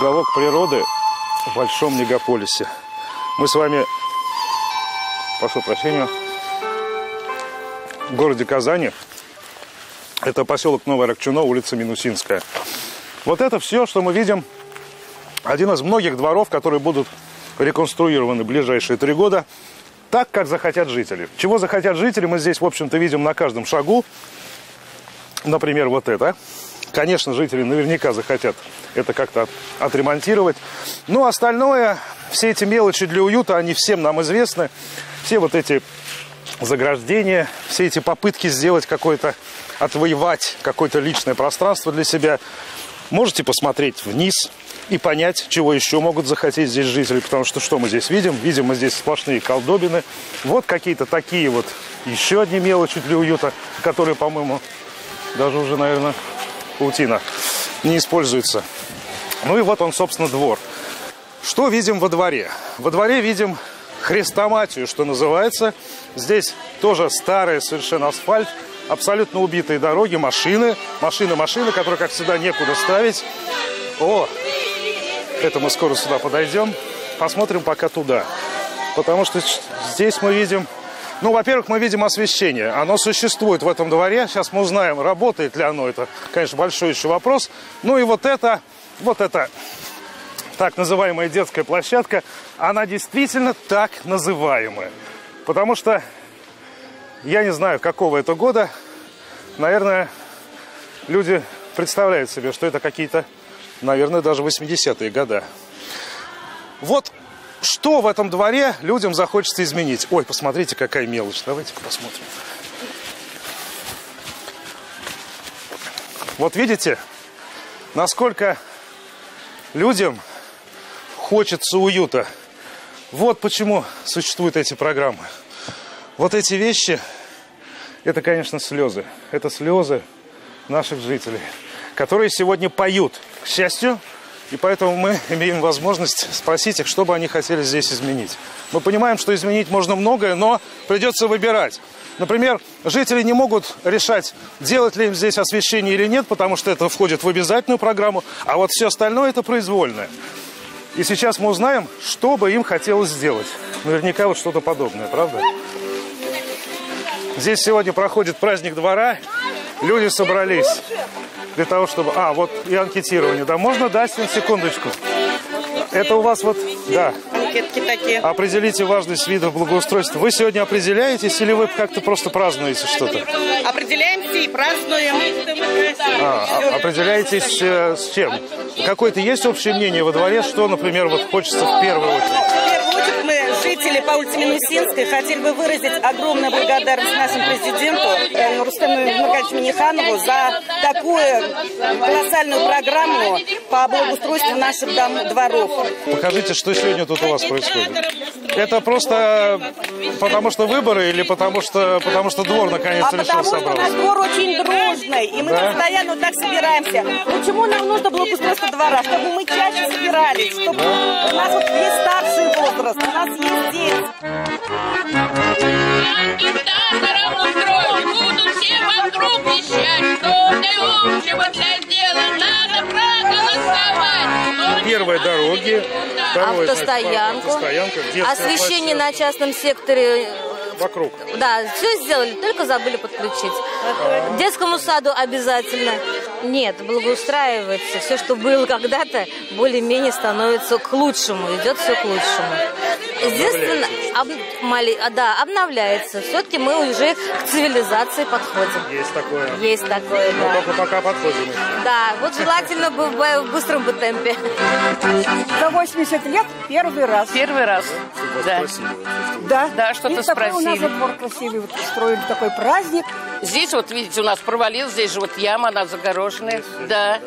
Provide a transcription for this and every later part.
уголок природы в большом мегаполисе. Мы с вами, прошу прощения, в городе Казани. Это поселок Новое Рокчуно, улица Минусинская. Вот это все, что мы видим, один из многих дворов, которые будут реконструированы в ближайшие 3 года, так, как захотят жители. Чего захотят жители, мы здесь, в общем-то, видим на каждом шагу. Например, вот это. Конечно, жители наверняка захотят это как-то отремонтировать. Но остальное, все эти мелочи для уюта, они всем нам известны. Все вот эти заграждения, все эти попытки сделать какое-то, отвоевать какое-то личное пространство для себя. Можете посмотреть вниз и понять, чего еще могут захотеть здесь жители. Потому что мы здесь видим? Видим мы здесь сплошные колдобины. Вот какие-то такие вот еще одни мелочи для уюта, которые, по-моему, даже уже, наверное, паутина не используется. Ну и вот он, собственно, двор. Что видим во дворе? Во дворе видим хрестоматию, что называется. Здесь тоже старый совершенно асфальт, абсолютно убитые дороги, машины, которые, как всегда, некуда ставить. О, это мы скоро сюда подойдем. Посмотрим пока туда. Потому что здесь мы видим... Ну, во-первых, мы видим освещение. Оно существует в этом дворе. Сейчас мы узнаем, работает ли оно. Это, конечно, большой еще вопрос. Ну и вот это так называемая детская площадка, она действительно так называемая. Потому что, я не знаю, какого это года, наверное, люди представляют себе, что это какие-то, наверное, даже 80-е годы. Вот что в этом дворе людям захочется изменить. Ой, посмотрите, какая мелочь. Давайте-ка посмотрим. Вот видите, насколько людям хочется уюта. Вот почему существуют эти программы. Вот эти вещи, это, конечно, слезы. Это слезы наших жителей, которые сегодня поют, к счастью. И поэтому мы имеем возможность спросить их, что бы они хотели здесь изменить. Мы понимаем, что изменить можно многое, но придется выбирать. Например, жители не могут решать, делать ли им здесь освещение или нет, потому что это входит в обязательную программу, а вот все остальное это произвольное. И сейчас мы узнаем, что бы им хотелось сделать. Наверняка вот что-то подобное, правда? Здесь сегодня проходит праздник двора. Люди собрались для того, чтобы... вот и анкетирование. Да, можно дать секундочку? Это у вас вот... Да. Анкетки такие. Определите важность видов благоустройства. Вы сегодня определяетесь или вы как-то просто празднуете что-то? Определяемся и празднуем. Определяетесь с чем? Какое-то есть общее мнение во дворе, что, например, вот хочется в первую очередь? Мы, жители по улице Минусинской, хотели бы выразить огромную благодарность нашему президенту Рустему Нургалевичу Минниханову за такую колоссальную программу по благоустройству наших дворов. Покажите, что сегодня тут у вас происходит. Это просто потому что выборы или потому что двор наконец решил собраться? Потому что наш двор очень дружный, и мы постоянно вот так собираемся. Почему нам нужно благоустройство двора? Чтобы мы чаще собирались, чтобы у нас вот есть старший возраст, у нас есть дети. Будут все вокруг вещать, что для общего для дела надо проголосовать. Первые дороги, второе, автостоянку, освещение на частном секторе. Вокруг. Да, все сделали, только забыли подключить. Детскому саду обязательно. Нет, благоустраивается. Все, что было когда-то, более-менее становится к лучшему. Идет все к лучшему. Единственное, обновляется. Все-таки мы уже к цивилизации подходим. Есть такое. Есть такое, да. Но только пока подходим. Да, вот желательно бы в быстром бы темпе. За 80 лет первый раз. Первый раз. Да. Да, что-то спросили. У нас спросили. двор красивый, вот устроили такой праздник. Здесь вот, видите, у нас провалил, здесь же вот яма, она загороженная. Да.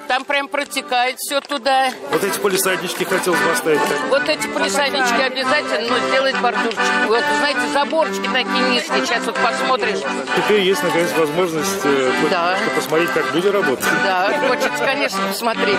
Там прям протекает все туда. Вот эти палисаднички хотелось бы оставить. Вот эти палисаднички обязательно, но сделать бордюрчик. Вот, знаете, заборчики такие низкие. Сейчас вот посмотришь. Теперь есть, наконец, возможность посмотреть, как люди работают. Да, хочется, конечно, посмотреть.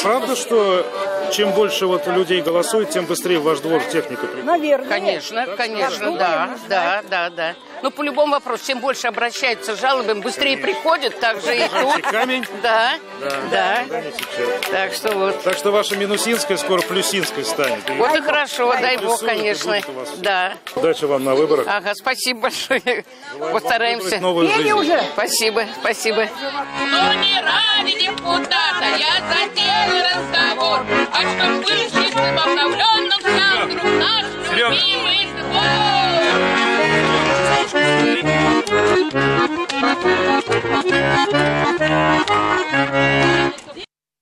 Правда? правда, что чем больше вот людей голосует, тем быстрее в ваш двор техника приходит? Наверное. Конечно, конечно, да. Ну, по любому вопросу, чем больше обращаются с жалобами, быстрее приходят, так же и тут. Камень? Да. Не сейчас. Так что вот. Так что ваша Минусинская скоро Плюсинской станет. Вот и хорошо, дай бог, Плюсуют, и конечно. будет у вас. Да. Удачи вам на выборах. Ага, спасибо большое. Постараемся. Новую жизнь. уже? Спасибо. Но не ради депутата я затеял разговор. А